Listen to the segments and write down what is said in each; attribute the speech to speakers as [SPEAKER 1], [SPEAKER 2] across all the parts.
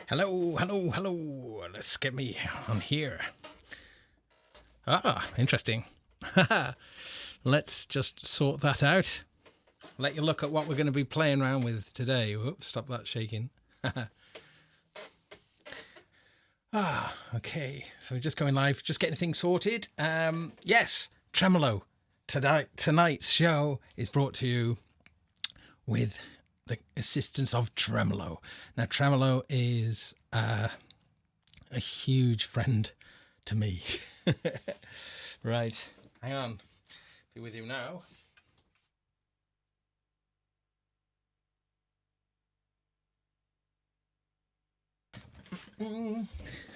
[SPEAKER 1] Hello, hello, hello. Let's get me on here. Ah, interesting. Let's just sort that out. Let you look at what we're going to be playing around with today. Oops, stop that shaking. Okay. So we're just going live, just getting things sorted. Yes, tremolo. Tonight's show is brought to you with the assistance of tremolo. Now, tremolo is a huge friend to me. Right, hang on. Be with you now.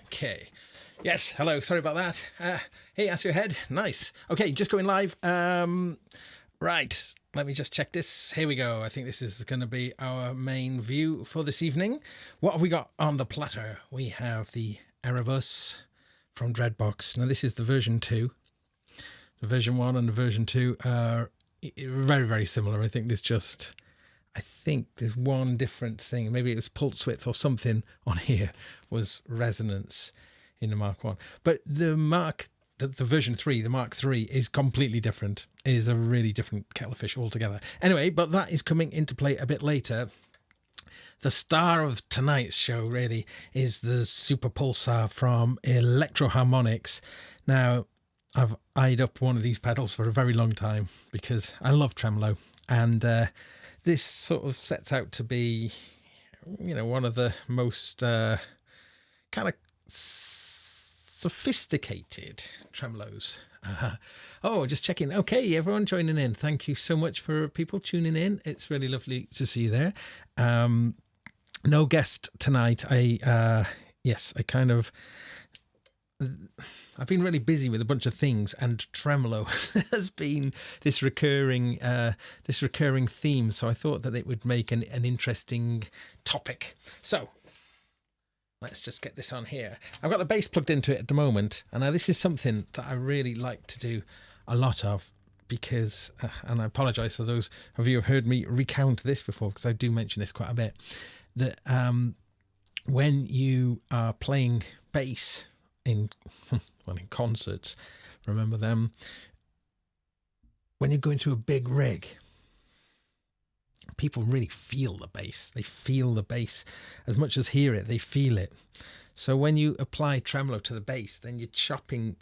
[SPEAKER 1] Okay. Yes, hello. Sorry about that. Hey, that's your head. Nice. Okay, just going live. Right. Let me just check this. Here we go. I think this is going to be our main view for this evening. What have we got on the platter? We have the Aerobus from Dreadbox. Now, this is the version 2. The version 1 and the version 2 are very, very similar. I think there's one different thing. Maybe it was pulse width or something on here was resonance in the Mark 1. But the version 3, the Mark 3, is completely different. It is a really different kettle of fish altogether. Anyway, but that is coming into play a bit later. The star of tonight's show really is the Super Pulsar from Electro Harmonics. Now, I've eyed up one of these pedals for a very long time because I love tremolo, and this sort of sets out to be, one of the most kind of sophisticated tremolos. Oh, just checking. Okay, everyone joining in. Thank you so much for people tuning in. It's really lovely to see you there. No guest tonight. I've been really busy with a bunch of things, and tremolo has been this recurring theme. So I thought that it would make an interesting topic. So let's just get this on here. I've got the bass plugged into it at the moment, and now this is something that I really like to do a lot of because, and I apologise for those of you who have heard me recount this before because I do mention this quite a bit, that when you are playing bass in concerts, remember them, when you're going through a big rig, people really feel the bass. They feel the bass as much as hear it. They feel it. So when you apply tremolo to the bass, then you're chopping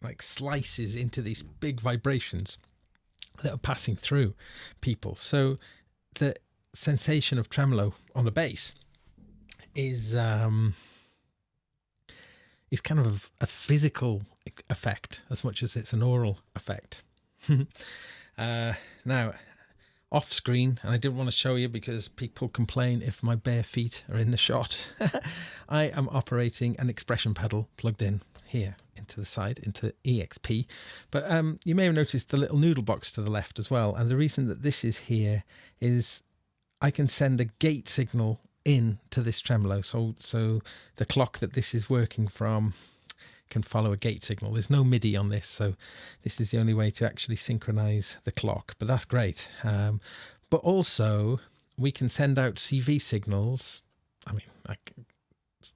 [SPEAKER 1] like slices into these big vibrations that are passing through people. So the sensation of tremolo on the bass is kind of a physical effect as much as it's an aural effect. Now, off screen, and I didn't want to show you because people complain if my bare feet are in the shot. I am operating an expression pedal plugged in here into the side, into EXP. But you may have noticed the little noodle box to the left as well. And the reason that this is here is I can send a gate signal in to this tremolo. So the clock that this is working from can follow a gate signal. There's no MIDI on this, so this is the only way to actually synchronize the clock, but that's great. But also we can send out CV signals. I mean,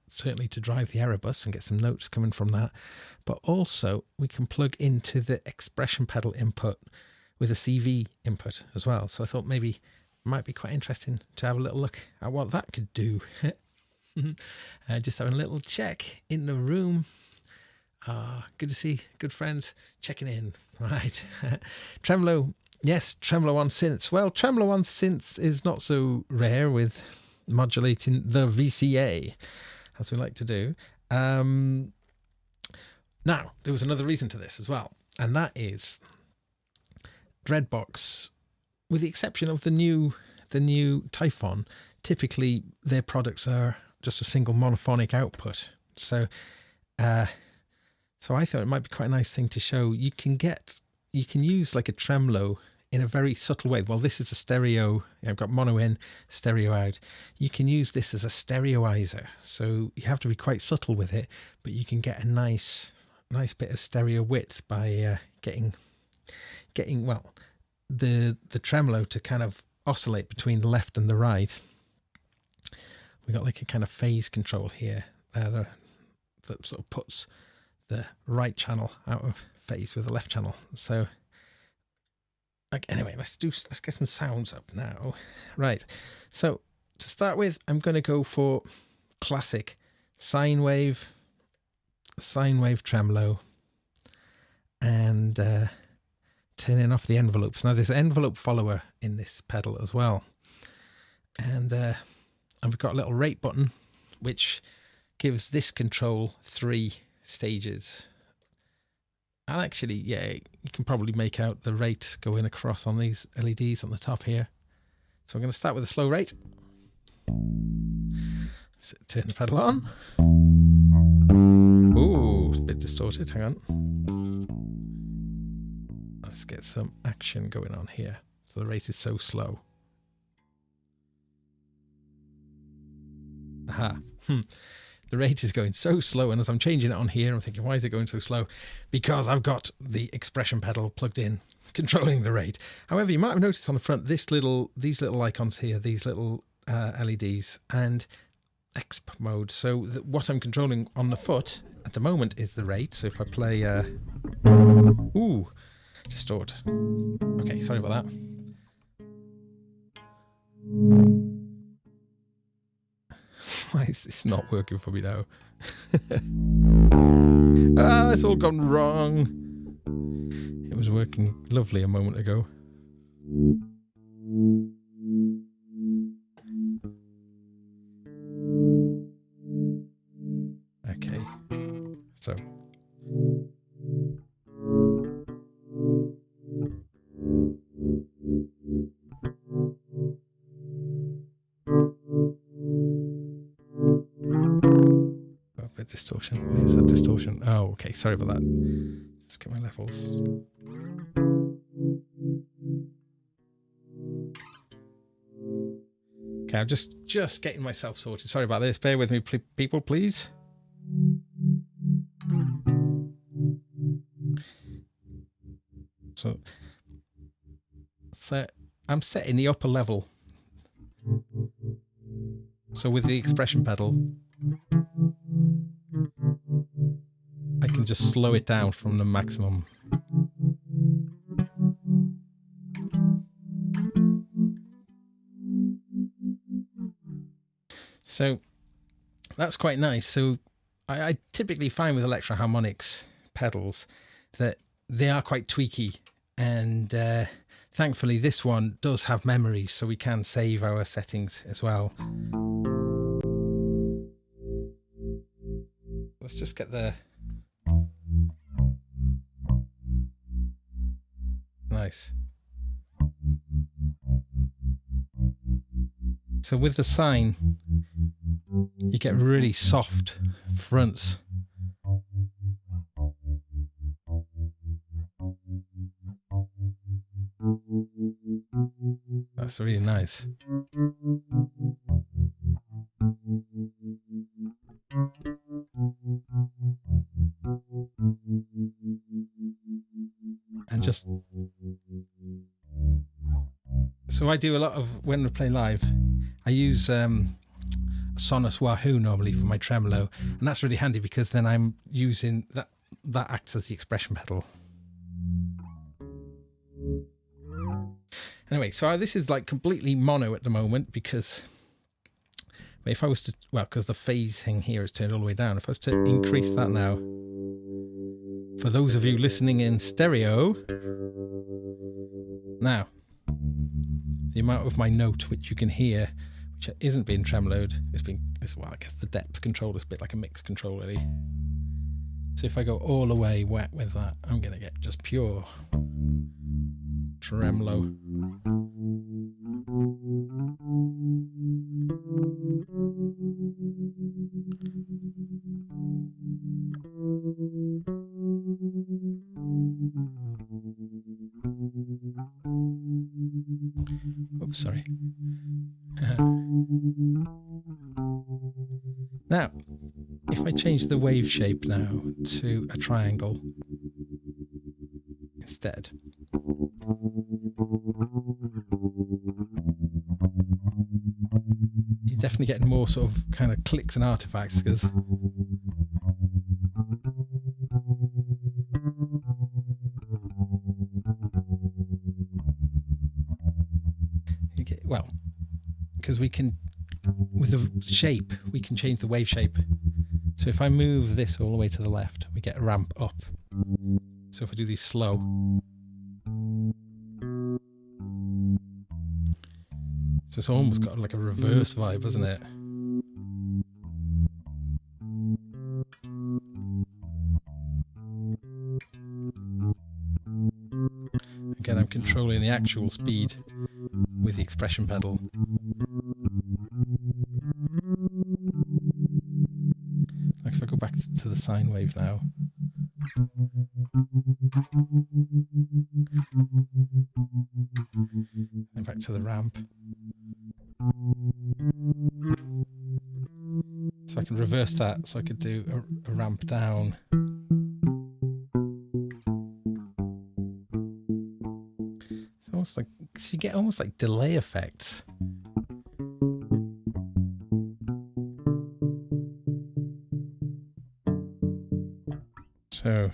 [SPEAKER 1] certainly to drive the Aerobus and get some notes coming from that, but also we can plug into the expression pedal input with a CV input as well. So I thought maybe it might be quite interesting to have a little look at what that could do. Just having a little check in the room. Good to see good friends checking in. Right. Tremolo. Yes, tremolo on synths. Well, tremolo on synths is not so rare with modulating the VCA, as we like to do. Now, there was another reason to this as well, and that is Dreadbox, with the exception of the new Typhon, typically their products are just a single monophonic output. So I thought it might be quite a nice thing to show. You can use like a tremolo in a very subtle way. Well, this is a stereo. I've got mono in, stereo out. You can use this as a stereoizer. So you have to be quite subtle with it, but you can get a nice bit of stereo width by getting the tremolo to kind of oscillate between the left and the right we got like a kind of phase control here that sort of puts the right channel out of phase with the left channel. So like, anyway, let's get some sounds up now. Right, so to start with, I'm going to go for classic sine wave tremolo, and turning off the envelopes. Now there's an envelope follower in this pedal as well, and I've got a little rate button which gives this control 3 stages. And actually, yeah, you can probably make out the rate going across on these LEDs on the top here. So I'm going to start with a slow rate. So turn the pedal on. Ooh, it's a bit distorted. Hang on. Let's get some action going on here. So the rate is so slow. Aha. The rate is going so slow, and as I'm changing it on here, I'm thinking, why is it going so slow? Because I've got the expression pedal plugged in, controlling the rate. However, you might have noticed on the front these little icons here, these little LEDs, and exp mode. So what I'm controlling on the foot at the moment is the rate. So if I play, ooh, distort. Okay, sorry about that. Why is this not working for me now? Ah, it's all gone wrong. It was working lovely a moment ago. Okay, so. Distortion. Where's that distortion? Oh, okay. Sorry about that. Let's get my levels. Okay, I'm just getting myself sorted. Sorry about this. Bear with me, people, please. So I'm setting the upper level. So with the expression pedal, I can just slow it down from the maximum. So that's quite nice. So I typically find with electro-harmonics pedals that they are quite tweaky, and thankfully this one does have memory, so we can save our settings as well. Let's just get the nice. So with the Sine, you get really soft fronts. That's really nice. And just so I do a lot of, when we play live, I use Sonus Wahoo normally for my tremolo, and that's really handy because then I'm using that acts as the expression pedal. Anyway, so this is like completely mono at the moment because if I was to, well, because the phase thing here is turned all the way down. If I was to increase that now, for those of you listening in stereo, now the amount of my note which you can hear, which isn't being tremoloed, well, I guess the depth control is a bit like a mix control really. So if I go all the way wet with that, I'm going to get just pure tremolo. Oops, sorry. Now, if I change the wave shape now to a triangle instead, you definitely getting more sort of kind of clicks and artifacts, because well, because we can, with the shape, we can change the wave shape. So if I move this all the way to the left, we get a ramp up. So if I do these slow, so it's almost got like a reverse vibe, isn't it? Again, I'm controlling the actual speed with the expression pedal. Like if I go back to the sine wave now. And back to the ramp. So I can reverse that, so I could do a ramp down. It's almost like, so you get almost like delay effects. So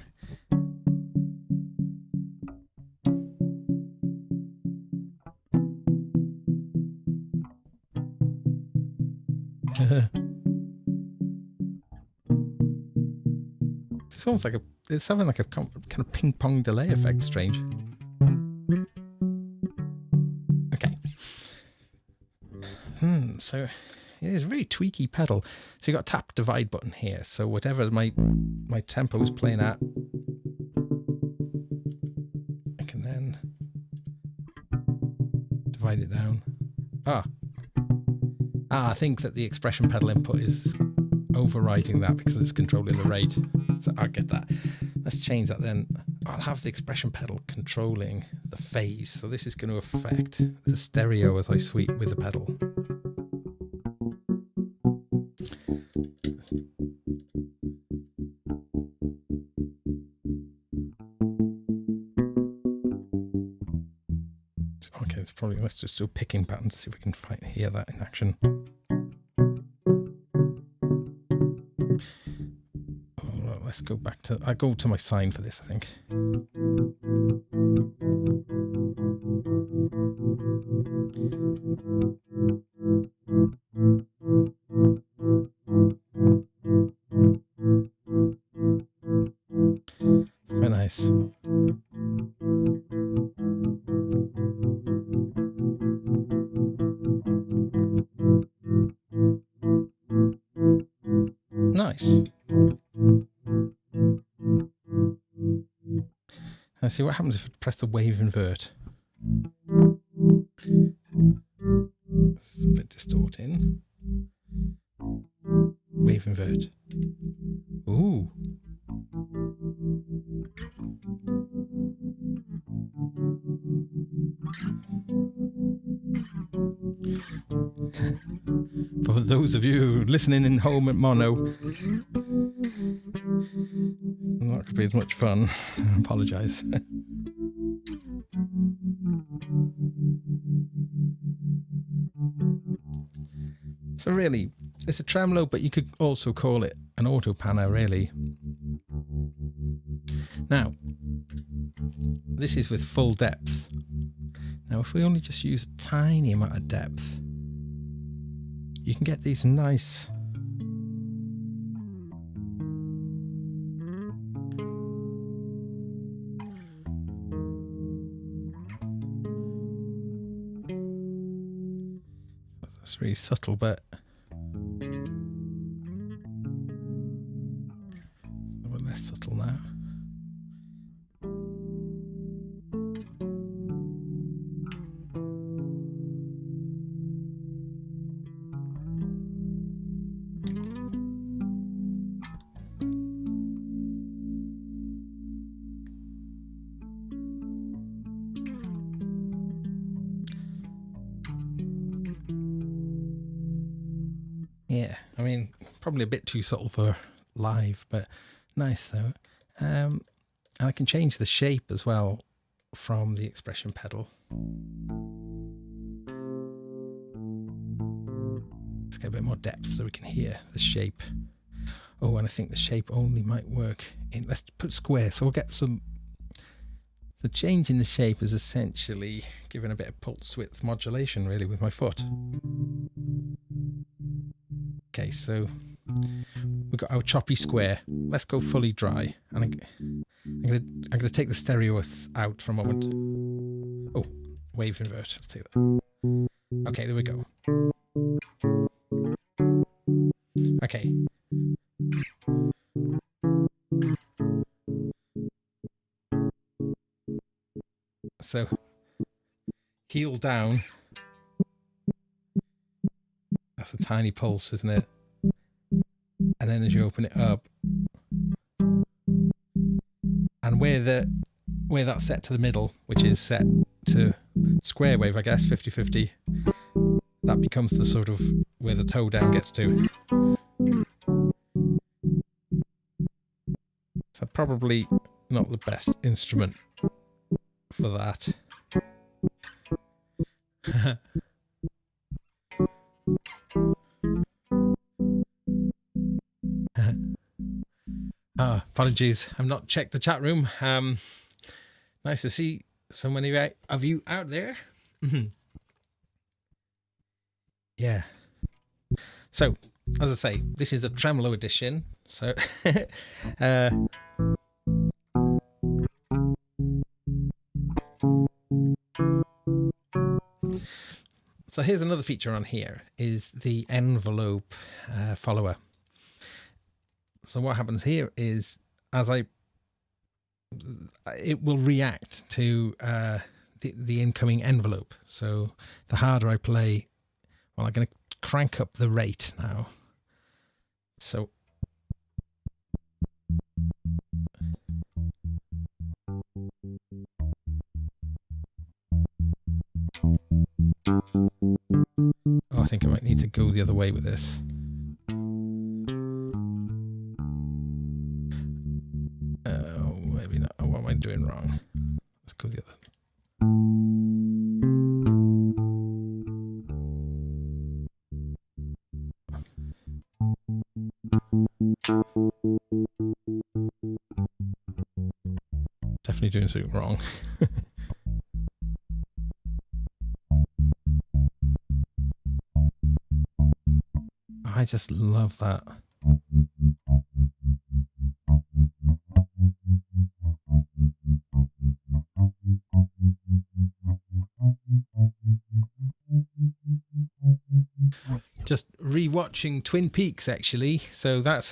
[SPEAKER 1] it's almost like it's having like a kind of ping pong delay effect. Strange. Okay. So it is a very tweaky pedal. So you got a tap divide button here. So whatever my tempo is playing at, I can then divide it down. I think that the expression pedal input is overriding that because it's controlling the rate. So I get that. Let's change that then. I'll have the expression pedal controlling the phase. So this is going to affect the stereo as I sweep with the pedal. Okay, it's probably, let's just do a picking pattern to see if we can hear that in action. Let's go back to, I go to my sine for this, I think. Very nice. Nice. Now see what happens if I press the wave invert. It's a bit distorting. Wave invert. Ooh. For those of you listening in home at mono, not going to be as much fun. I apologise. So really, it's a tremolo, but you could also call it an auto panner, really. Now, this is with full depth. Now, if we only just use a tiny amount of depth, you can get these nice that's really subtle, but a little less subtle now. Yeah, I mean, probably a bit too subtle for live, but nice though. And I can change the shape as well from the expression pedal. Let's get a bit more depth so we can hear the shape. Oh, and I think the shape only might work in, let's put square. So we'll get some, the change in the shape is essentially giving a bit of pulse width modulation really with my foot. Okay, so we've got our choppy square. Let's go fully dry. And I'm gonna take the stereo out for a moment. Oh, wave invert. Let's take that. Okay, there we go. Okay. So heel down. That's a tiny pulse, isn't it? And then as you open it up, and where that's set to the middle, which is set to square wave, I guess, 50-50, that becomes the sort of where the toe down gets to. So probably not the best instrument for that. Apologies, I've not checked the chat room. Nice to see so many of you out there. Yeah. So, as I say, this is a tremolo edition. So, so here's another feature on here is the envelope follower. So what happens here is it will react to the incoming envelope. So the harder I play, well, I'm going to crank up the rate now. So I think I might need to go the other way with this. Maybe not. Oh, what am I doing wrong? Let's go the other. Definitely doing something wrong. I just love that. Just rewatching Twin Peaks, actually. So that's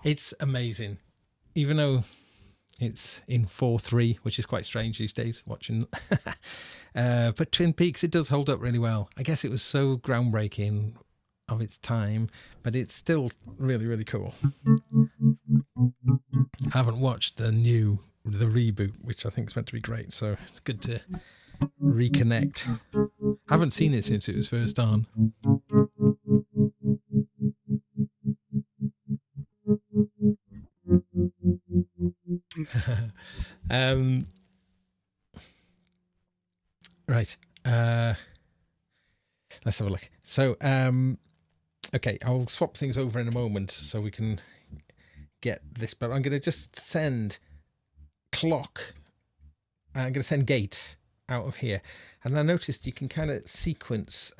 [SPEAKER 1] it's amazing, even though it's in 4:3, which is quite strange these days watching. But Twin Peaks, it does hold up really well. I guess it was so groundbreaking of its time, but it's still really, really cool. I haven't watched the reboot, which I think is meant to be great, so it's good to reconnect. I haven't seen it since it was first on. Right. Let's have a look. So, okay, I'll swap things over in a moment so we can get this, but I'm going to just send clock. I'm going to send gate out of here. And I noticed you can kind of sequence,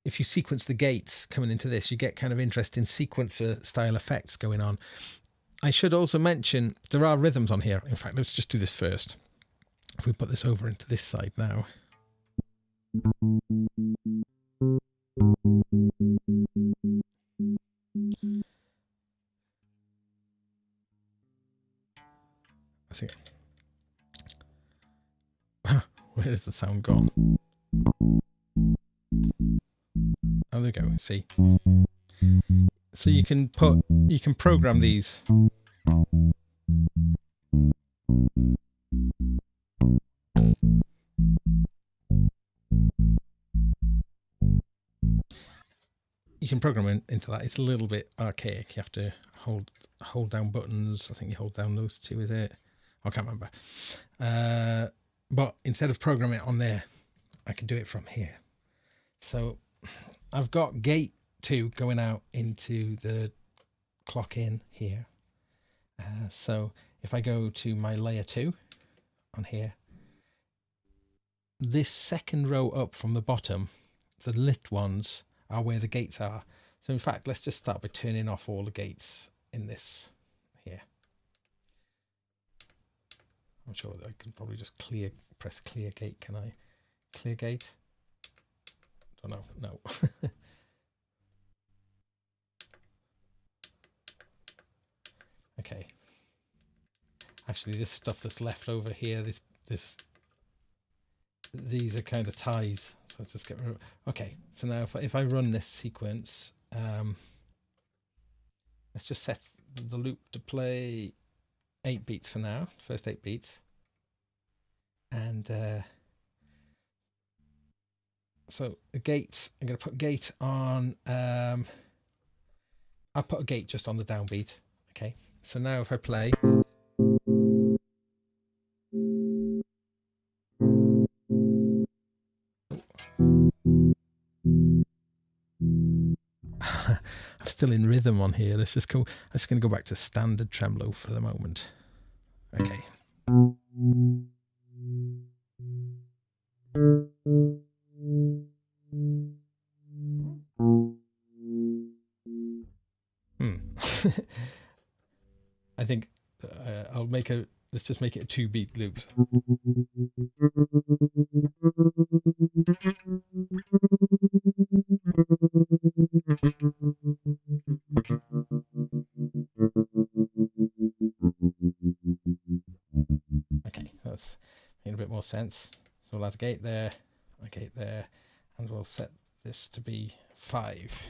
[SPEAKER 1] if you sequence the gates coming into this, you get kind of interesting sequencer style effects going on. I should also mention there are rhythms on here. In fact, let's just do this first. If we put this over into this side now. I think. Where is the sound gone? Oh, there we go. See. So you can program these. you can program into that. It's a little bit archaic. You have to hold down buttons. I think you hold down those two, is it? I can't remember. But instead of programming it on there, I can do it from here. So I've got gate 2 going out into the clock in here. So if I go to my layer 2 on here, this second row up from the bottom, the lit ones are where the gates are. So in fact, let's just start by turning off all the gates in this here. I'm sure that I can probably just press clear gate. Can I clear gate? Don't know. No. Okay. Actually, this stuff that's left over here, these are kind of ties. So let's just get rid of. Okay. So now if I run this sequence, let's just set the loop to play 8 beats for now. First 8 beats. And so the gate, I'm going to put gate on. I'll put a gate just on the downbeat. Okay. So now if I play. I'm still in rhythm on here. Let's just go. I'm just going to go back to standard tremolo for the moment. Okay. I think I'll make a. Let's just make it a 2-beat loop. Okay, that's made a bit more sense. So we'll add a gate there, and we'll set this to be 5.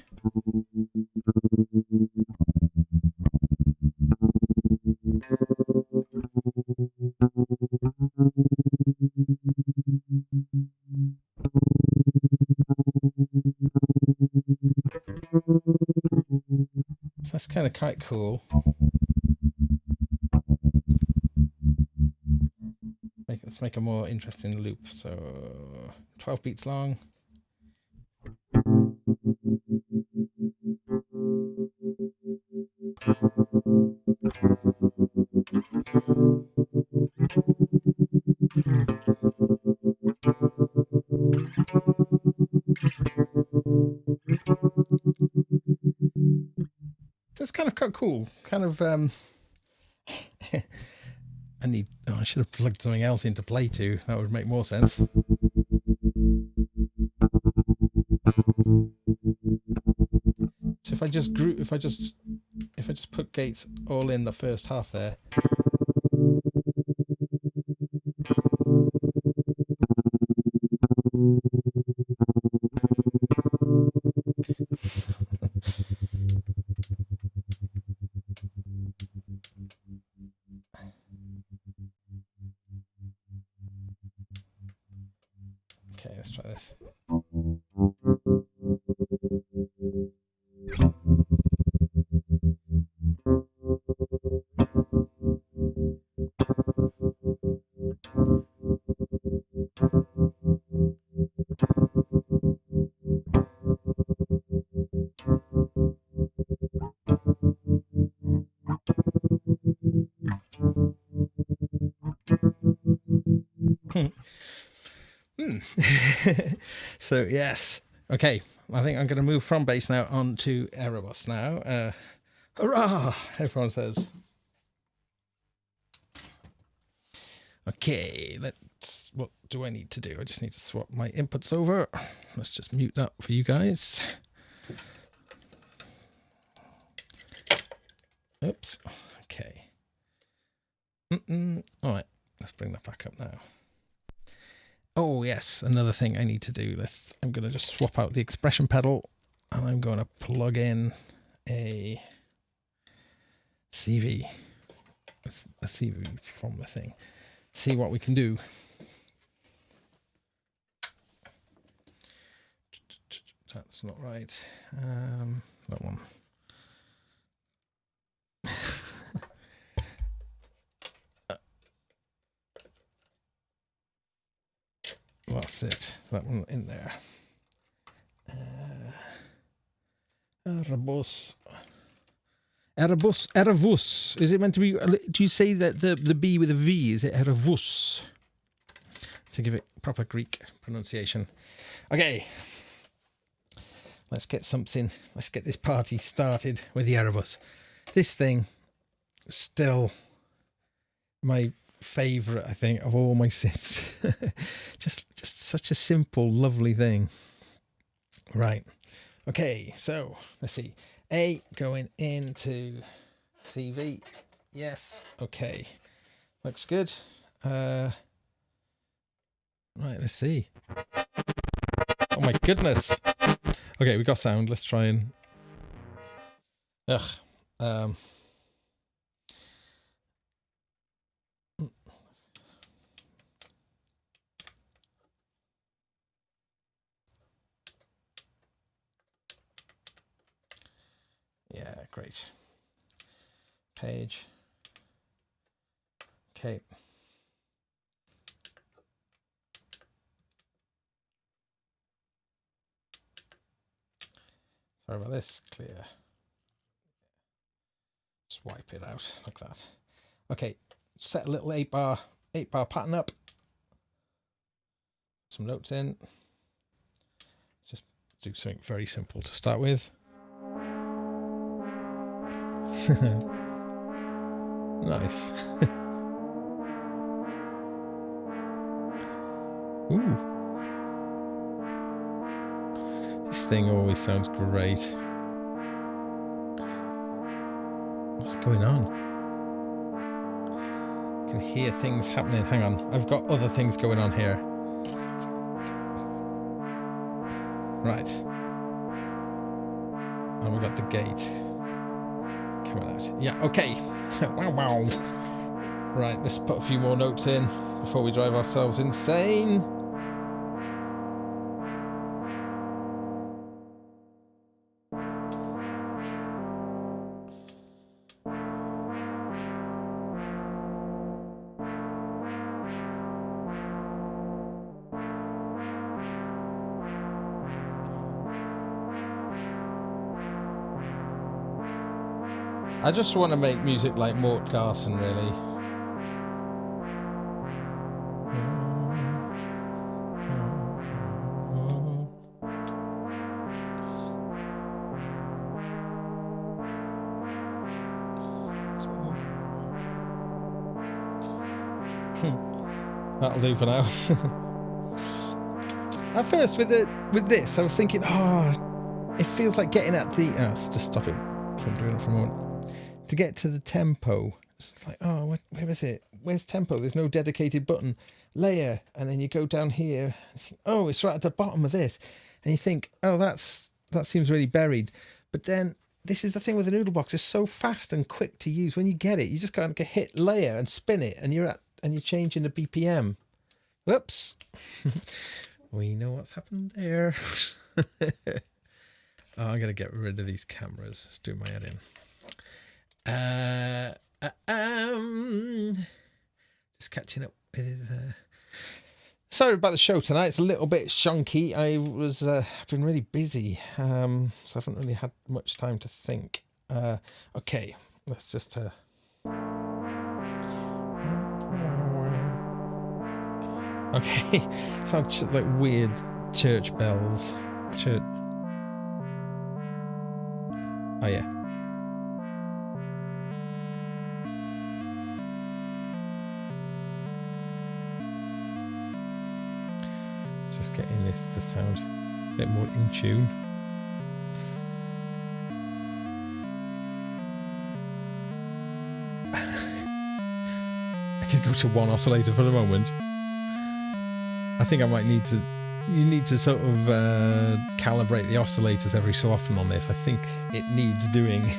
[SPEAKER 1] So that's kind of quite cool. Let's make a more interesting loop. So 12 beats long. So it's kind of cool. Kind of I should have plugged something else into play to. That would make more sense. So if I just put gates all in the first half there. Okay, let's try this. So yes, okay, I think I'm going to move from bass now on to Aerobus now. Hurrah, everyone says. Okay, what do I need to do? I just need to swap my inputs over. Let's just mute that for you guys. Oops, okay. All right, let's bring that back up now. Oh yes, another thing I need to do. I'm going to just swap out the expression pedal, and I'm going to plug in a CV. A CV from the thing. See what we can do. That's not right. That one. That's it. That one in there. Aerobus. Is it meant to be? Do you say that the B with a V? Is it Aerobus? To give it proper Greek pronunciation. Okay. Let's get this party started with the Aerobus. This thing, still my favourite, I think, of all my synths. just such a simple, lovely thing. Right. Okay, so let's see. A going into CV. Yes. Okay. Looks good. Right, let's see. Oh my goodness. Okay, we got sound. Let's try and... Yeah, great. Page. Okay. Sorry about this. Clear. Swipe it out like that. Okay, set a little 8-bar pattern up. Some notes in. Just do something very simple to start with. Nice. Ooh. This thing always sounds great. What's going on? I can hear things happening. Hang on. I've got other things going on here. Right. And we've got the gate coming out. Yeah, okay. Wow. Right, let's put a few more notes in before we drive ourselves insane. I just want to make music like Mort Garson, really. That'll do for now. At first, with this, I was thinking, it feels like getting at the... let's just stop it from doing it for a moment. To get to the tempo, it's like, where is it? Where's tempo? There's no dedicated button. Layer, and then you go down here. And think, it's right at the bottom of this, and you think, that seems really buried. But then this is the thing with the Noodlebox; it's so fast and quick to use. When you get it, you just kind of hit layer and spin it, and you're changing the BPM. Whoops, we know what's happened there. I'm gonna get rid of these cameras. Let's do my editing. Just catching up with sorry about the show tonight. It's a little bit shonky. I've been really busy, so I haven't really had much time to think. Okay, let's just okay. Sounds like weird church bells. Oh yeah. Just getting this to sound a bit more in tune. I can go to one oscillator for the moment. I think I might need to... You need to sort of calibrate the oscillators every so often on this. I think it needs doing.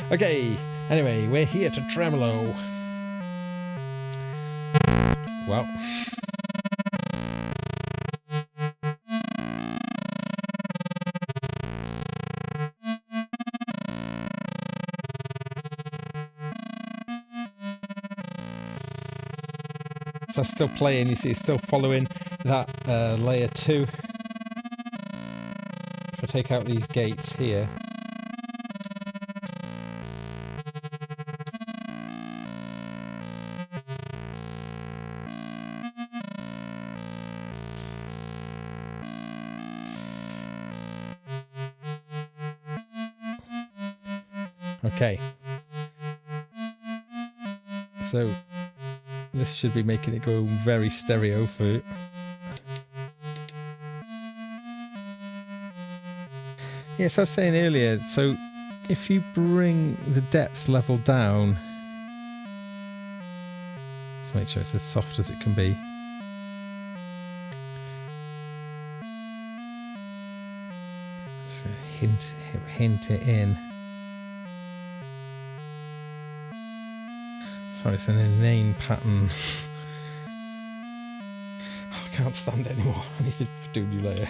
[SPEAKER 1] Okay, anyway, we're here to tremolo. Well... So it's still playing, you see it's still following that layer 2. If I take out these gates here, okay, so this should be making it go very stereo for... Yes, I was saying earlier, so if you bring the depth level down, let's make sure it's as soft as it can be. Just hint it in. Sorry, it's an inane pattern. Oh, I can't stand it anymore. I need to do a new layer.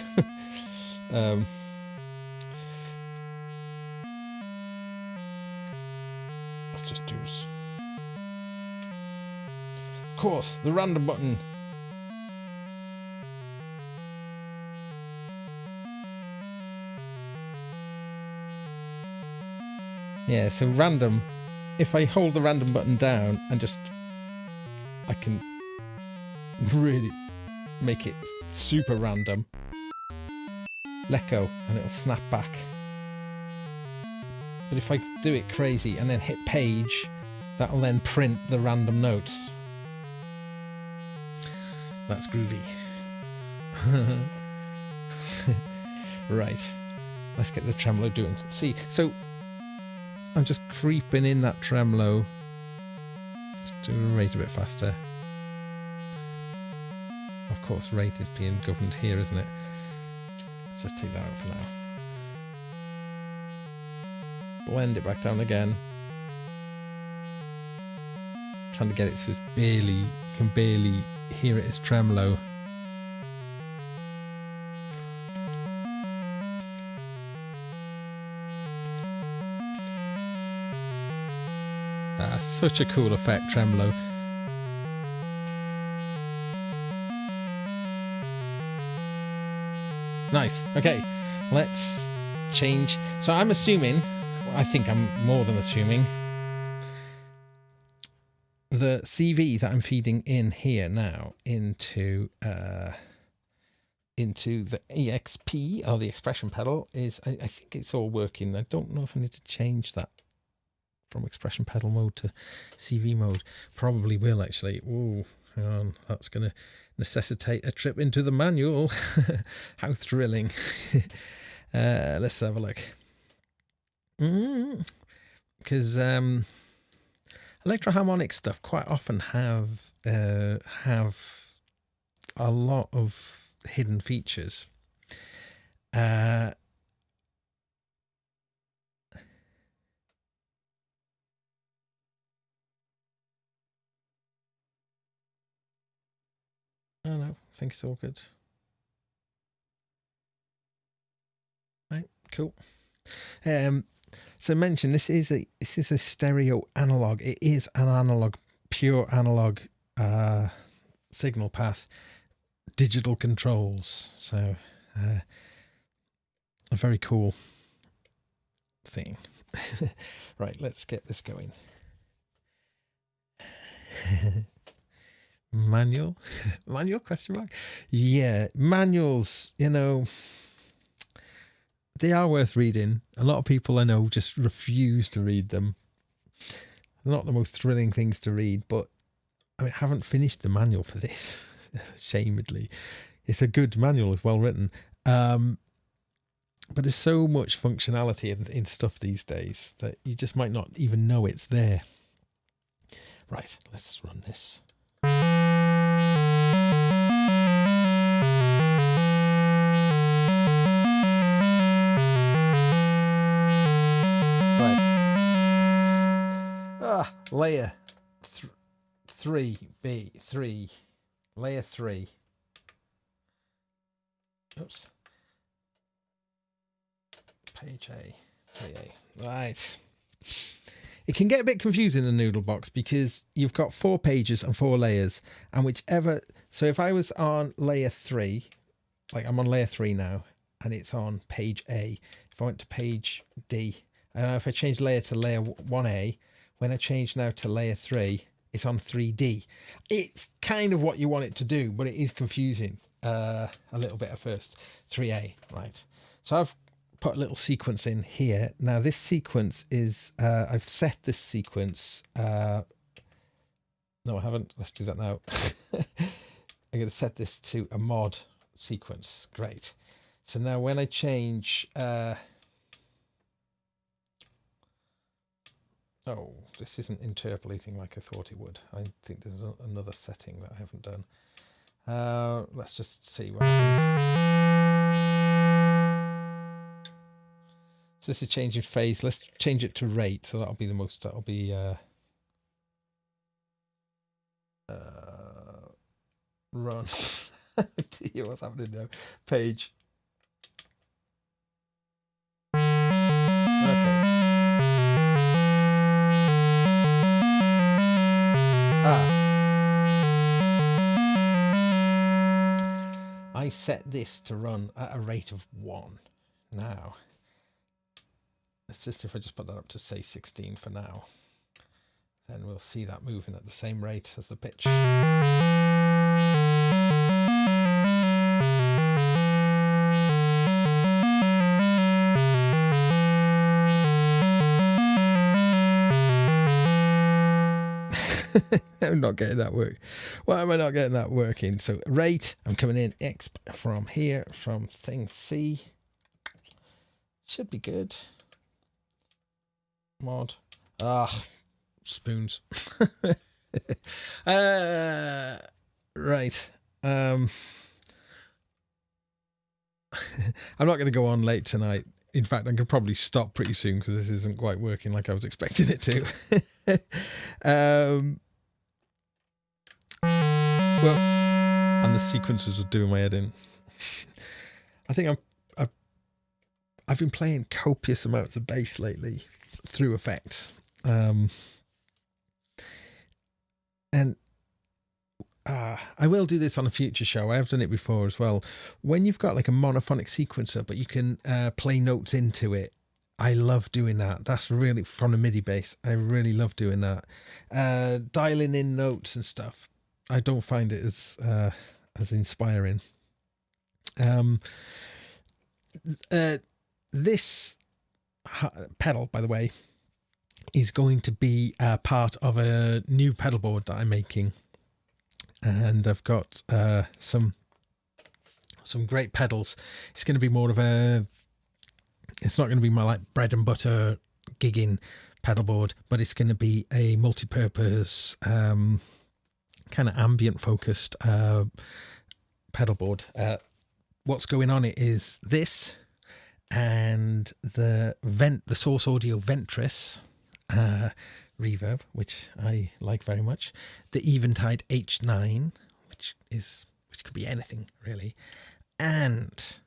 [SPEAKER 1] Let's just do... Of course, the random button. Yeah, so random. If I hold the random button down and just... I can really make it super random. Let go and it'll snap back. But if I do it crazy and then hit page, that'll then print the random notes. That's groovy. Right. Let's get the tremolo doing. See, so I'm just creeping in that tremolo. Just do the rate a bit faster. Of course, rate is being governed here, isn't it? Let's just take that out for now. Blend it back down again. Trying to get it so it's barely, you can barely hear it as tremolo. That's such a cool effect, tremolo. Nice. Okay, let's change. So I'm assuming, I think I'm more than assuming, the CV that I'm feeding in here now into the EXP, or the expression pedal, is, I think it's all working. I don't know if I need to change that from expression pedal mode to CV mode. Probably will, actually. Ooh, hang on. That's going to necessitate a trip into the manual. How thrilling. Let's have a look. Because electroharmonic stuff quite often have a lot of hidden features. Oh no, I think it's all good. Right, cool. So mention this is a stereo analog. It is an analog, pure analog signal path, digital controls. So a very cool thing. Right, let's get this going. Manual? Manual, question mark? Yeah, manuals, you know, they are worth reading. A lot of people I know just refuse to read them. They're not the most thrilling things to read, but I mean, I haven't finished the manual for this, ashamedly. It's a good manual, it's well written. But there's so much functionality in stuff these days that you just might not even know it's there. Right, let's run this. Layer 3, layer 3. Oops. Page A, 3A. Right. It can get a bit confusing in Noodlebox because you've got 4 pages and 4 layers, and whichever. So if I was on layer 3, like I'm on layer 3 now, and it's on page A. If I went to page D, and if I change layer to layer 1A, when I change now to layer 3, it's on 3D. It's kind of what you want it to do, but it is confusing a little bit at first. 3A, right? So I've put a little sequence in here. Now this sequence is, I've set this sequence. No, I haven't. Let's do that now. I'm going to set this to a mod sequence. Great. So now when I change, oh, this isn't interpolating like I thought it would. I think there's another setting that I haven't done. Let's just see what happens. So this is changing phase. Let's change it to rate. So that'll be the most, that'll be run. Dear, what's happening now? Page. Okay. I set this to run at a rate of 1. Now, let's just, if I just put that up to say 16 for now, then we'll see that moving at the same rate as the pitch. I'm not getting that work. Why am I not getting that working? So rate, I'm coming in X from here, from thing C. Should be good. Mod. Spoons. Right. I'm not going to go on late tonight. In fact, I can probably stop pretty soon because this isn't quite working like I was expecting it to. Well, and the sequences are doing my head in. I think I've been playing copious amounts of bass lately through effects, and I will do this on a future show. I have done it before as well. When you've got like a monophonic sequencer, but you can play notes into it. I love doing that. That's really from the MIDI bass. I really love doing that. Dialing in notes and stuff. I don't find it as inspiring. This pedal, by the way, is going to be part of a new pedal board that I'm making, and I've got some great pedals. It's going to be more of a. It's not going to be my like bread and butter gigging pedal board, but it's going to be a multi-purpose. Kind of ambient focused pedal board. What's going on it is this and the Source Audio Ventris reverb, which I like very much, the Eventide H9, which could be anything really, and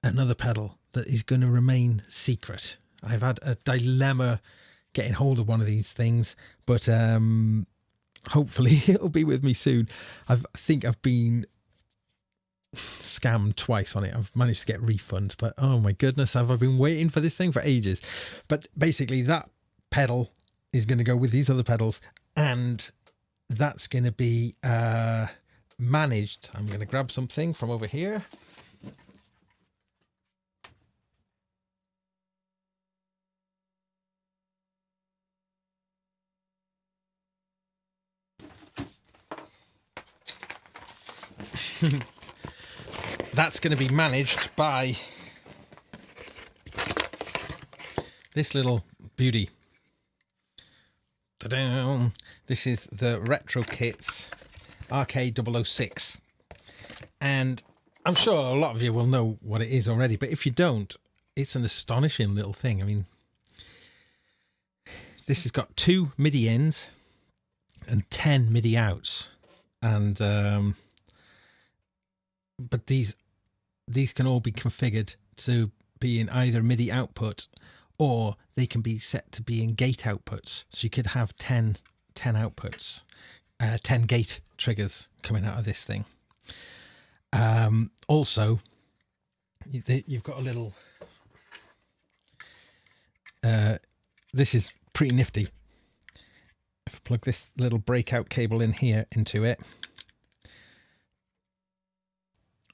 [SPEAKER 1] another pedal that is going to remain secret. I've had a dilemma getting hold of one of these things, but hopefully it'll be with me soon. I think I've been scammed twice on it. I've managed to get refunds, but oh my goodness, have I been waiting for this thing for ages. But basically that pedal is going to go with these other pedals, and that's going to be managed. I'm going to grab something from over here. That's going to be managed by this little beauty. Ta-da! This is the Retro Kits RK006, and I'm sure a lot of you will know what it is already, but if you don't, it's an astonishing little thing. I mean, this has got 2 MIDI ins and 10 MIDI outs, and but these can all be configured to be in either MIDI output or they can be set to be in gate outputs. So you could have 10 outputs, 10 gate triggers coming out of this thing. Also, you've got a little, this is pretty nifty. If I plug this little breakout cable in here into it,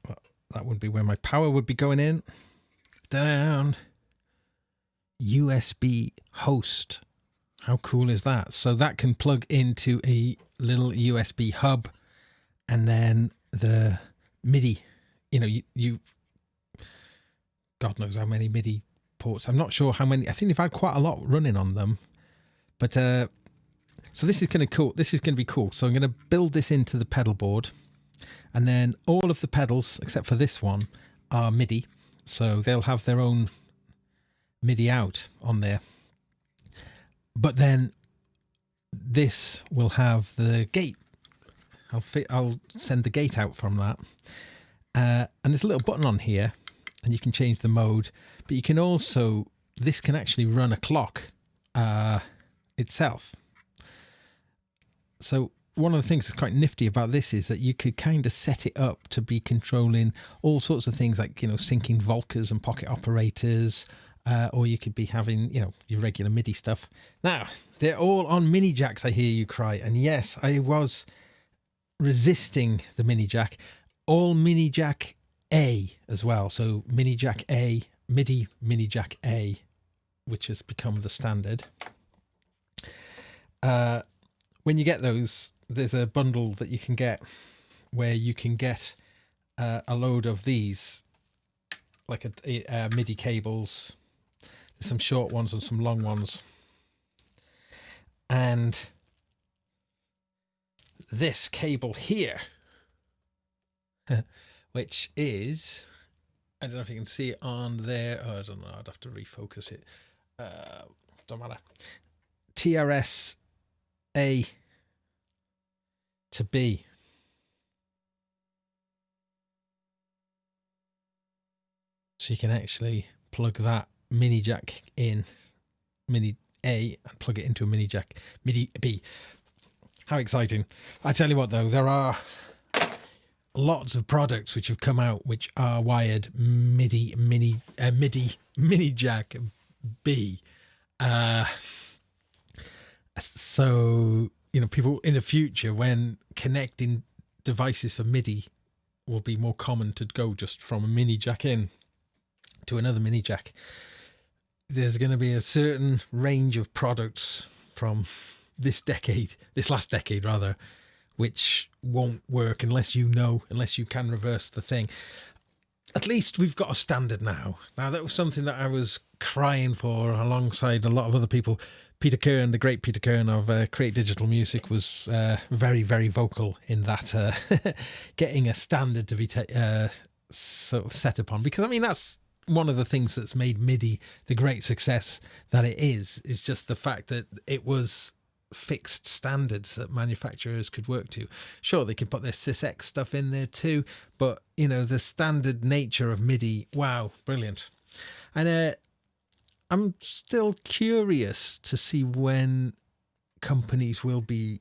[SPEAKER 1] well, that would be where my power would be going in. Down. USB host. How cool is that? So that can plug into a little USB hub, and then the MIDI, you know, you God knows how many MIDI ports. I'm not sure how many. I think they've had quite a lot running on them. But so this is kind of cool. This is going to be cool. So I'm going to build this into the pedal board, and then all of the pedals except for this one are MIDI. So they'll have their own MIDI out on there. But then this will have the gate. I'll send the gate out from that. And there's a little button on here, and you can change the mode. But you can also, this can actually run a clock itself. So one of the things that's quite nifty about this is that you could kind of set it up to be controlling all sorts of things, like, you know, syncing Volkers and pocket operators, or you could be having, you know, your regular MIDI stuff. Now, they're all on mini jacks, I hear you cry. And yes, I was resisting the mini jack. All mini jack A as well. So mini jack A, MIDI mini jack A, which has become the standard. When you get those, there's a bundle that you can get where you can get a load of these, like a MIDI cables. There's some short ones and some long ones. And this cable here, which is, I don't know if you can see it on there. Oh, I don't know. I'd have to refocus it. Don't matter. TRS A to B. So you can actually plug that mini jack in, mini A, and plug it into a mini jack, MIDI B. How exciting. I tell you what though, there are lots of products which have come out which are wired MIDI mini jack B. So, you know, people in the future, when connecting devices for MIDI, will be more common to go just from a mini jack in to another mini jack. There's going to be a certain range of products from this last decade rather, which won't work unless you can reverse the thing. At least we've got a standard now. Now, that was something that I was crying for alongside a lot of other people. Peter Kern, the great Peter Kern of Create Digital Music, was very, very vocal in that getting a standard to be sort of set upon. Because, I mean, that's one of the things that's made MIDI the great success that it is just the fact that it was fixed standards that manufacturers could work to. Sure, they could put their SysX stuff in there too, but, you know, the standard nature of MIDI, wow, brilliant. And I'm still curious to see when companies will be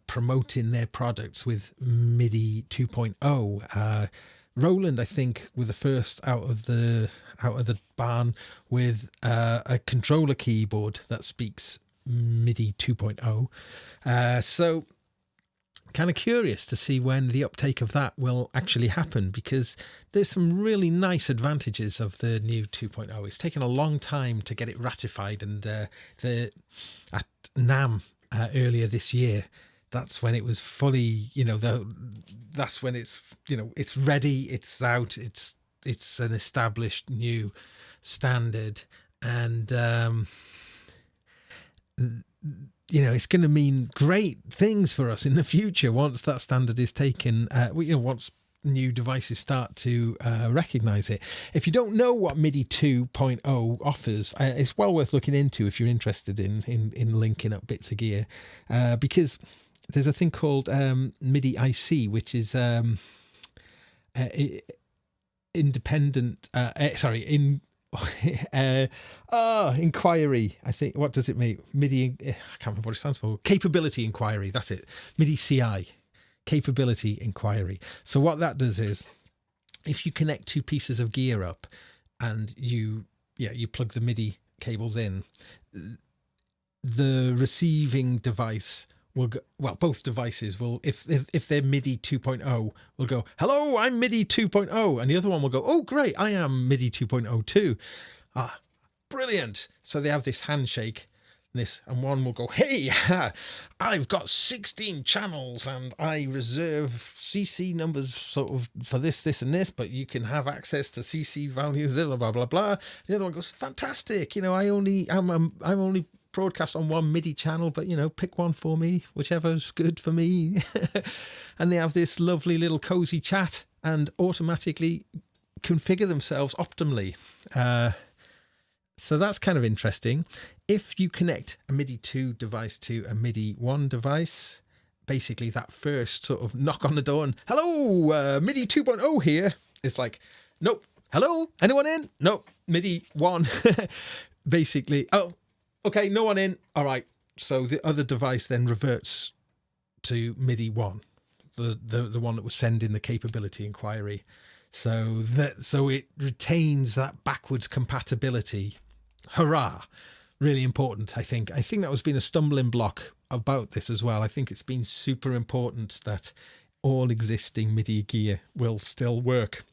[SPEAKER 1] promoting their products with MIDI 2.0. Roland, I think, were the first out of the barn with a controller keyboard that speaks MIDI 2.0. So kind of curious to see when the uptake of that will actually happen, because there's some really nice advantages of the new 2.0. It's taken a long time to get it ratified, and at NAMM earlier this year, that's when it was fully, you know, that's when it's, you know, it's ready, it's out, it's an established new standard, and you know, it's going to mean great things for us in the future once that standard is taken. You know, once new devices start to recognize it. If you don't know what MIDI 2.0 offers, it's well worth looking into if you're interested in linking up bits of gear, because there's a thing called MIDI IC, which is independent. inquiry. I think, what does it mean? MIDI, I can't remember what it stands for. Capability inquiry. That's it. MIDI CI, capability inquiry. So what that does is, if you connect two pieces of gear up and you plug the MIDI cables in, the receiving device will go, well, both devices will, if they're MIDI 2.0, will go, hello, I'm MIDI 2.0, and the other one will go, oh great, I am MIDI 2.0 too. Brilliant. So they have this handshake, and one will go, hey, I've got 16 channels and I reserve CC numbers sort of for this and this, but you can have access to CC values, blah blah blah blah. The other one goes, fantastic, I'm only broadcast on one MIDI channel, but pick one for me, whichever's good for me. And they have this lovely little cozy chat and automatically configure themselves optimally. So that's kind of interesting. If you connect a MIDI 2 device to a MIDI 1 device, basically that first sort of knock on the door and, hello, MIDI 2.0 here. It's like, nope, hello, anyone in? Nope, MIDI 1. Basically, oh, okay, no one in. All right. So the other device then reverts to MIDI 1, the one that was sending the capability inquiry. So it retains that backwards compatibility. Hurrah. Really important, I think. I think that was been a stumbling block about this as well. I think it's been super important that all existing MIDI gear will still work.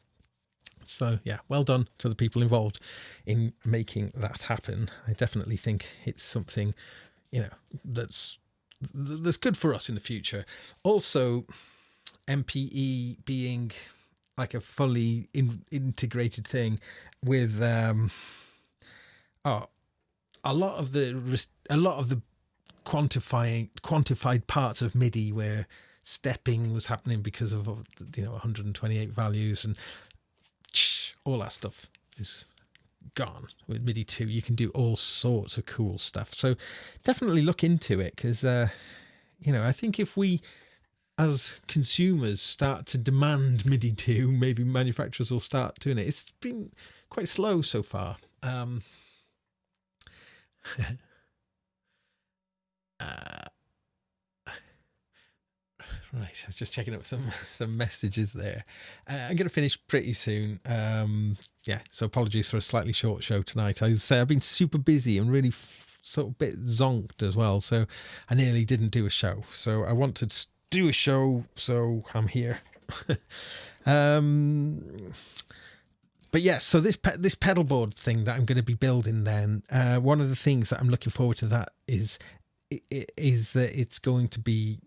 [SPEAKER 1] So yeah, well done to the people involved in making that happen. I definitely think it's something, that's good for us in the future. Also, MPE being like a fully integrated thing with a lot of the quantified parts of MIDI where stepping was happening because of 128 values and all that stuff is gone. With MIDI 2 you can do all sorts of cool stuff, so definitely look into it, because I think if we as consumers start to demand MIDI 2, maybe manufacturers will start doing it. It's been quite slow so far. Right, I was just checking up some messages there. I'm going to finish pretty soon. So apologies for a slightly short show tonight. I would say I've been super busy and really sort of a bit zonked as well, so I nearly didn't do a show. So I wanted to do a show, so I'm here. But yeah, so this pedal board thing that I'm going to be building then, one of the things that I'm looking forward to that is that it's going to be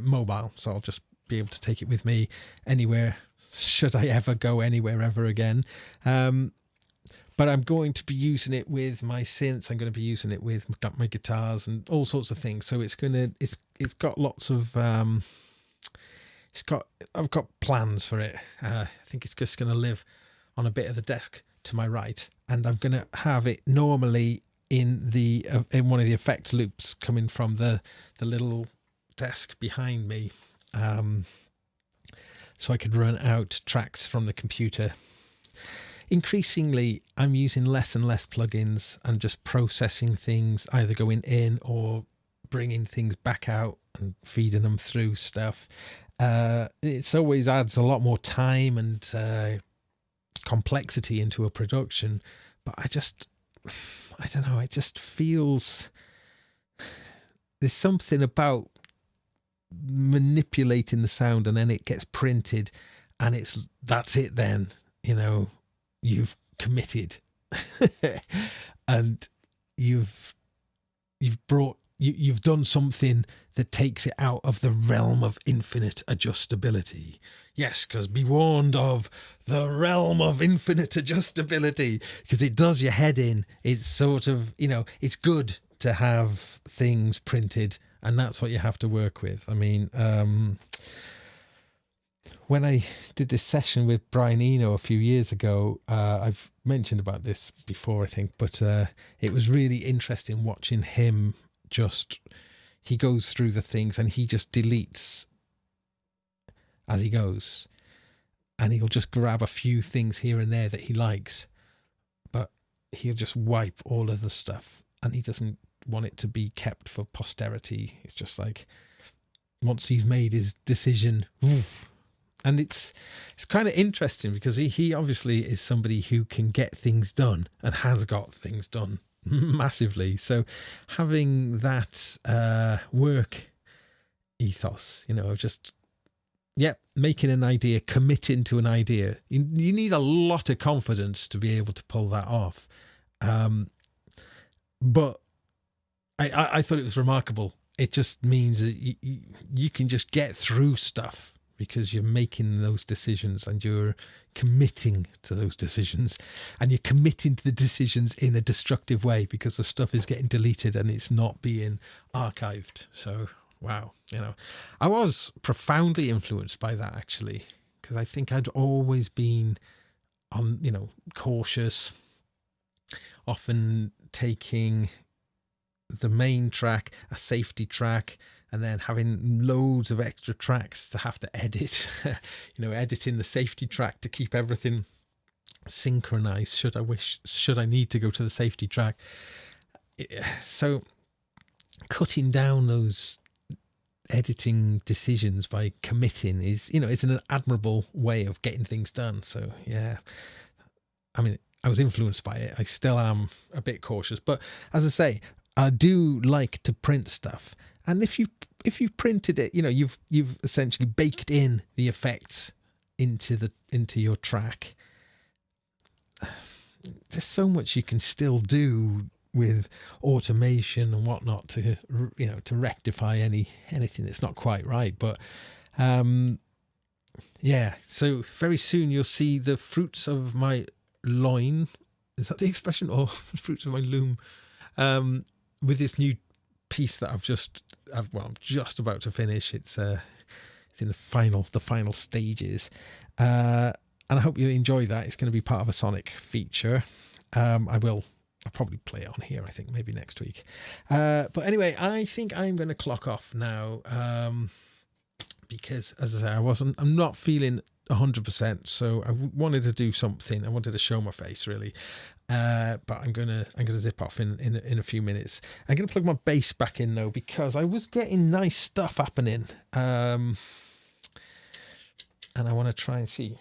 [SPEAKER 1] mobile, so I'll just be able to take it with me anywhere should I ever go anywhere ever again. But I'm going to be using it with my synths. I'm going to be using it with my guitars and all sorts of things. So it's got lots of I've got plans for it. I think it's just going to live on a bit of the desk to my right, and I'm going to have it normally in one of the effects loops coming from the little desk behind me, so I could run out tracks from the computer. Increasingly, I'm using less and less plugins and just processing things, either going in or bringing things back out and feeding them through stuff. It always adds a lot more time and complexity into a production, but I don't know, it just feels there's something about manipulating the sound and then it gets printed and that's it then, you've committed and you've done something that takes it out of the realm of infinite adjustability. Yes, because be warned of the realm of infinite adjustability, because it does your head in. It's sort of, it's good to have things printed, and that's what you have to work with. I mean, when I did this session with Brian Eno a few years ago, I've mentioned about this before, I think, but it was really interesting watching him he goes through the things and he just deletes as he goes, and he'll just grab a few things here and there that he likes he'll just wipe all of the stuff, and he doesn't want it to be kept for posterity. It's just like, once he's made his decision, and it's kind of interesting because he obviously is somebody who can get things done and has got things done massively. So having that work ethos, just making an idea, committing to an idea, you need a lot of confidence to be able to pull that off. But I thought it was remarkable. It just means that you can just get through stuff because you're making those decisions and you're committing to those decisions, and you're committing to the decisions in a destructive way because the stuff is getting deleted and it's not being archived. So, wow, I was profoundly influenced by that, actually, because I think I'd always been cautious, often taking the main track, a safety track, and then having loads of extra tracks to have to edit, editing the safety track to keep everything synchronized should I need to go to the safety track. So cutting down those editing decisions by committing is an admirable way of getting things done. So yeah, I mean, I was influenced by it. I still am a bit cautious, but as I say, I do like to print stuff. And if you've printed it, you've essentially baked in the effects into your track. There's so much you can still do with automation and whatnot to rectify anything that's not quite right. But so very soon you'll see the fruits of my loin. Is that the expression? Or fruits of my loom? With this new piece that I'm just about to finish. It's in the final stages, and I hope you enjoy that. It's going to be part of a Sonic feature. I'll probably play it on here, I think, maybe next week. But anyway, I think I'm going to clock off now, because, as I say, I'm not feeling 100%, so I wanted to do something. I wanted to show my face, really. But I'm gonna zip off in a few minutes. I'm gonna plug my bass back in though, because I was getting nice stuff happening, and I want to try and see.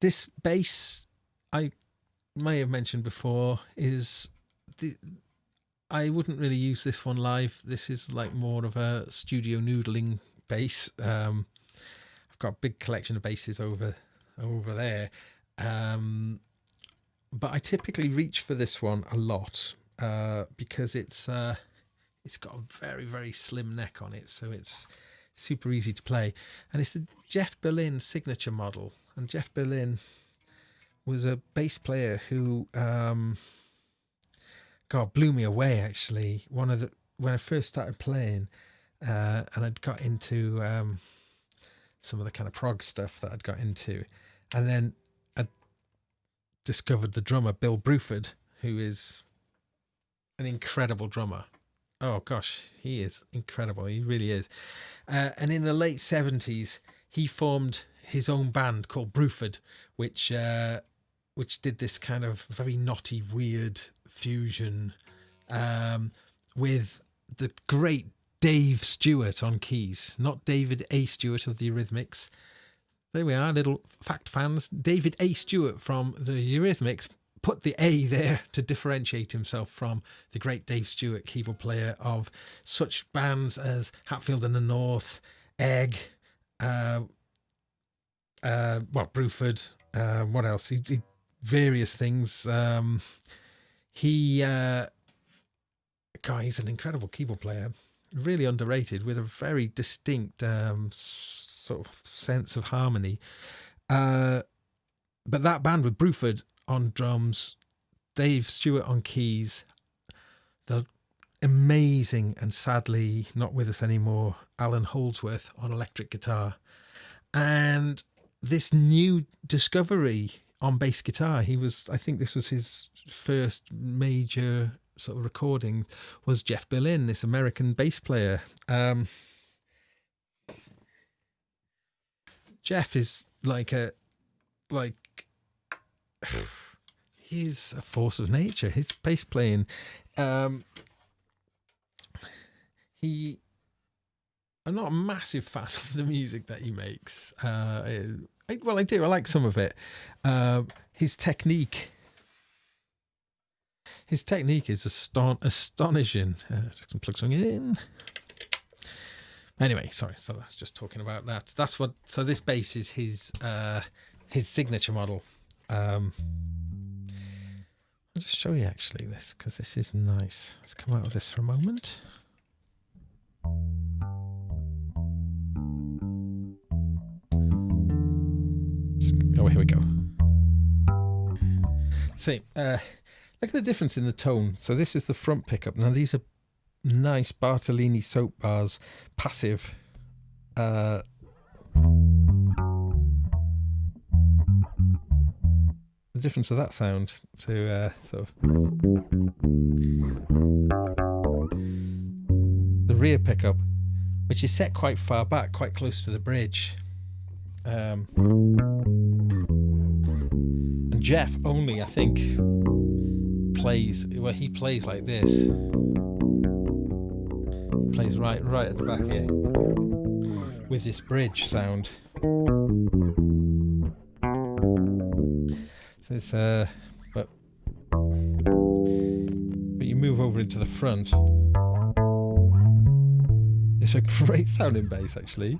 [SPEAKER 1] This bass, I may have mentioned before, I wouldn't really use this one live. This is like more of a studio noodling bass. I've got a big collection of basses over there, but I typically reach for this one a lot because it's got a very, very slim neck on it, so it's super easy to play. And it's the Jeff Berlin signature model, and Jeff Berlin was a bass player who blew me away, actually. When I first started playing, and I'd got into some of the kind of prog stuff that I'd got into, and then I discovered the drummer Bill Bruford, who is an incredible drummer. Oh gosh, he is incredible. He really is. And in the late 70s, he formed his own band called Bruford, which did this kind of very knotty, weird fusion with the great Dave Stewart on keys, not David A. Stewart of the Eurythmics. There we are, little fact fans. David A. Stewart from the Eurythmics put the A there to differentiate himself from the great Dave Stewart, keyboard player of such bands as Hatfield and the North, Egg, Bruford, what else? He various things. He's an incredible keyboard player, really underrated, with a very distinct sort of sense of harmony. But that band with Bruford on drums, Dave Stewart on keys, the amazing and sadly not with us anymore Alan Holdsworth on electric guitar, and this new discovery on bass guitar. I think this was his first major sort of recording, was Jeff Berlin, this American bass player. Jeff is like he's a force of nature. His bass playing, I'm not a massive fan of the music that he makes. Well, I do. I like some of it. His technique is astonishing. Just plug something in. Anyway, sorry. So that's just talking about that. That's what. So this bass is his signature model. I'll just show you actually this, because this is nice. Let's come out of this for a moment. Oh, here we go. See, look at the difference in the tone. So this is the front pickup. Now these are nice Bartolini soap bars, passive. The difference of that sound to sort of the rear pickup, which is set quite far back, quite close to the bridge. And Jeff only, I think, plays, well, he plays like this. He plays right at the back here with this bridge sound. So it's but you move over into the front. It's a great sounding bass, actually.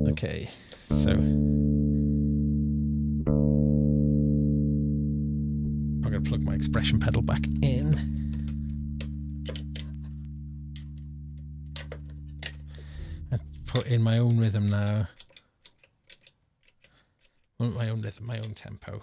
[SPEAKER 1] Okay, so I'm going to plug my expression pedal back in. And put in my own rhythm now. I want my own rhythm, my own tempo.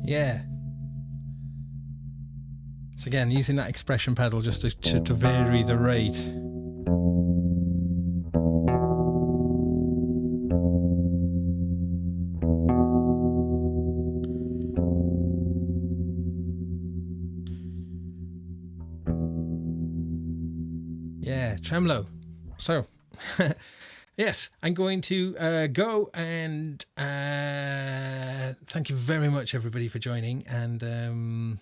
[SPEAKER 1] Yeah. So again, using that expression pedal just to vary the rate. Yeah, tremolo. So, yes, I'm going to go and thank you very much, everybody, for joining. And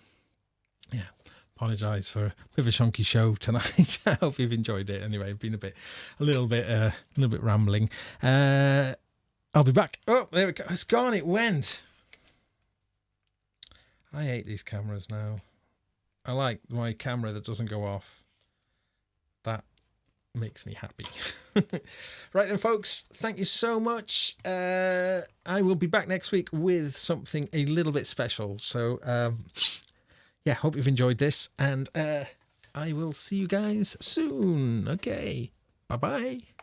[SPEAKER 1] yeah, apologise for a bit of a shonky show tonight. I hope you've enjoyed it. Anyway, I've been a little bit rambling. I'll be back. Oh, there it goes. It's gone. It went. I hate these cameras now. I like my camera that doesn't go off. That makes me happy. Right then, folks, thank you so much. I will be back next week with something a little bit special. So, yeah, hope you've enjoyed this, and I will see you guys soon. Okay, bye-bye.